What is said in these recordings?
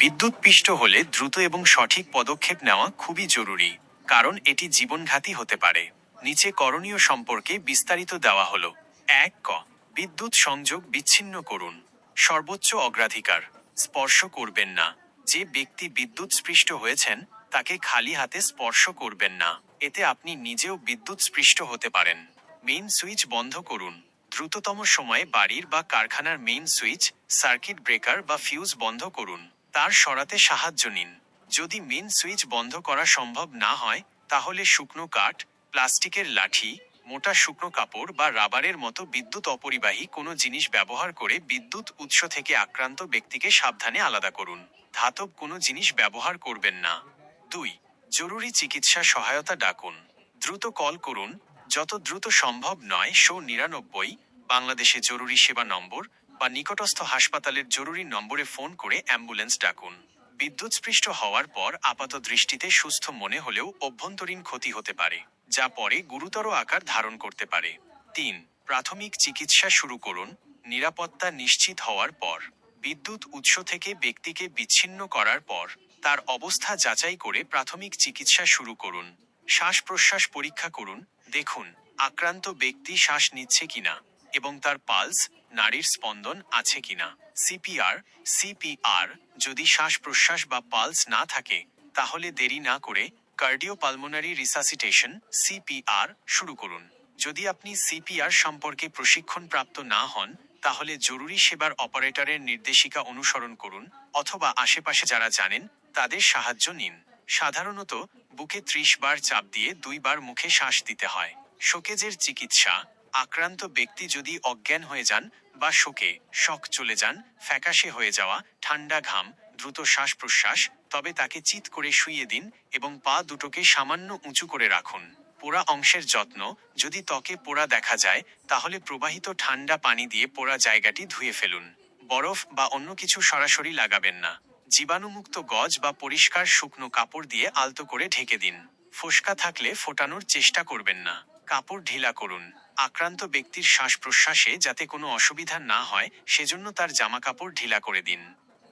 বিদ্যুৎস্পৃষ্ট হলে দ্রুত এবং সঠিক পদক্ষেপ নেওয়া খুবই জরুরি, কারণ এটি জীবনঘাতী হতে পারে। নিচে করণীয় সম্পর্কে বিস্তারিত দেওয়া হলো। 1 বিদ্যুৎ সংযোগ বিচ্ছিন্ন করুন। সর্বোচ্চ অগ্রাধিকার, স্পর্শ করবেন না। যে ব্যক্তি বিদ্যুৎস্পৃষ্ট হয়েছেন তাকে খালি হাতে স্পর্শ করবেন না, এতে আপনি নিজেও বিদ্যুৎস্পৃষ্ট হতে পারেন। মেইন সুইচ বন্ধ করুন। দ্রুততম সময়ে বাড়ির বা কারখানার মেইন সুইচ, সার্কিট ব্রেকার বা ফিউজ বন্ধ করুন। তার সরাতে সাহায্য নিন। যদি মেইন সুইচ বন্ধ করা সম্ভব না হয়, তাহলে শুকনো কাঠ, প্লাস্টিকের লাঠি, মোটা শুকনো কাপড় বা রাবারের মতো বিদ্যুৎ অপরিবাহী কোনো জিনিস ব্যবহার করে বিদ্যুৎ উৎস থেকে আক্রান্ত ব্যক্তিকে সাবধানে আলাদা করুন। ধাতব কোনো জিনিস ব্যবহার করবেন না। 2 জরুরি চিকিৎসা সহায়তা ডাকুন। দ্রুত কল করুন। যত দ্রুত সম্ভব 999 বাংলাদেশে জরুরি সেবা নম্বর বা নিকটস্থ হাসপাতালের জরুরি নম্বরে ফোন করে অ্যাম্বুলেন্স ডাকুন। বিদ্যুৎস্পৃষ্ট হওয়ার পর আপাত দৃষ্টিতে সুস্থ মনে হলেও অভ্যন্তরীণ ক্ষতি হতে পারে, যা পরে গুরুতর আকার ধারণ করতে পারে। 3 প্রাথমিক চিকিৎসা শুরু করুন। নিরাপত্তা নিশ্চিত হওয়ার পর, বিদ্যুৎ উৎস থেকে ব্যক্তিকে বিচ্ছিন্ন করার পর তার অবস্থা যাচাই করে প্রাথমিক চিকিৎসা শুরু করুন। শ্বাস প্রশ্বাস পরীক্ষা করুন। দেখুন আক্রান্ত ব্যক্তি শ্বাস নিচ্ছে কিনা এবং তার পালস, নাড়ির স্পন্দন আছে কিনা। সিপিআর যদি শ্বাস প্রশ্বাস বা পালস না থাকে, তাহলে দেরি না করে কার্ডিওপালমোনারি রিসাসিটেশন সিপিআর শুরু করুন। যদি আপনি সিপিআর সম্পর্কে প্রশিক্ষণপ্রাপ্ত না হন, তাহলে জরুরি সেবার অপারেটরের নির্দেশিকা অনুসরণ করুন অথবা আশেপাশে যারা জানেন তাদের সাহায্য নিন। সাধারণত বুকে 30 বার চাপ দিয়ে 2 বার মুখে শ্বাস দিতে হয়। শোকেজের চিকিৎসা, আক্রান্ত ব্যক্তি যদি অজ্ঞান হয়ে যান বা শক চলে যান, ফ্যাকাশে হয়ে যাওয়া, ঠান্ডা ঘাম, দ্রুত শ্বাস প্রশ্বাস, তবে তাকে চিৎ করে শুইয়ে দিন এবং পা দুটোকে সামান্য উঁচু করে রাখুন। পোড়া অংশের যত্ন, যদি ত্বকে পোড়া দেখা যায়, তাহলে প্রবাহিত ঠান্ডা পানি দিয়ে পোড়া জায়গাটি ধুয়ে ফেলুন। বরফ বা অন্য কিছু সরাসরি লাগাবেন না। জীবাণুমুক্ত গজ বা পরিষ্কার শুকনো কাপড় দিয়ে আলতো করে ঢেকে দিন। ফোস্কা থাকলে ফোটানোর চেষ্টা করবেন না। কাপড় ঢিলা করুন। আক্রান্ত ব্যক্তির শ্বাস প্রশ্বাসে যাতে কোনো অসুবিধা না হয় সেজন্য তার জামাকাপড় ঢিলা করে দিন।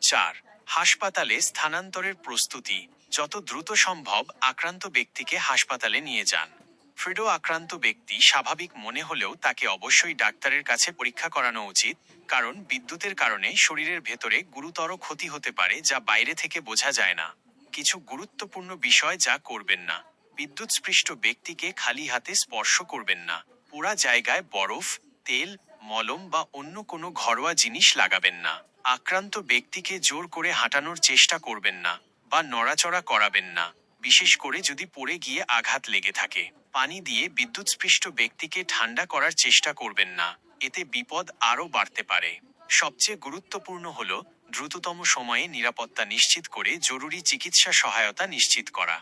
4 হাসপাতালে স্থানান্তরের প্রস্তুতি। যত দ্রুত সম্ভব আক্রান্ত ব্যক্তিকে হাসপাতালে নিয়ে যান। ফ্রিডো আক্রান্ত ব্যক্তি স্বাভাবিক মনে হলেও তাকে অবশ্যই ডাক্তারের কাছে পরীক্ষা করানো উচিত, কারণ বিদ্যুতের কারণে শরীরের ভেতরে গুরুতর ক্ষতি হতে পারে যা বাইরে থেকে বোঝা যায় না। কিছু গুরুত্বপূর্ণ বিষয় যা করবেন না। বিদ্যুৎস্পৃষ্ট ব্যক্তিকে খালি হাতে স্পর্শ করবেন না। পোড়া জায়গায় বরফ, তেল, মলম বা অন্য কোনো ঘরোয়া জিনিস লাগাবেন না। আক্রান্ত ব্যক্তিকে জোর করে হাঁটানোর চেষ্টা করবেন না বা নড়াচড়া করাবেন না, বিশেষ করে যদি পড়ে গিয়ে আঘাত লেগে থাকে। পানি দিয়ে বিদ্যুৎস্পৃষ্ট ব্যক্তিকে ঠান্ডা করার চেষ্টা করবেন না, এতে বিপদ আরও বাড়তে পারে। সবচেয়ে গুরুত্বপূর্ণ হল দ্রুততম সময়ে নিরাপত্তা নিশ্চিত করে জরুরি চিকিৎসা সহায়তা নিশ্চিত করা।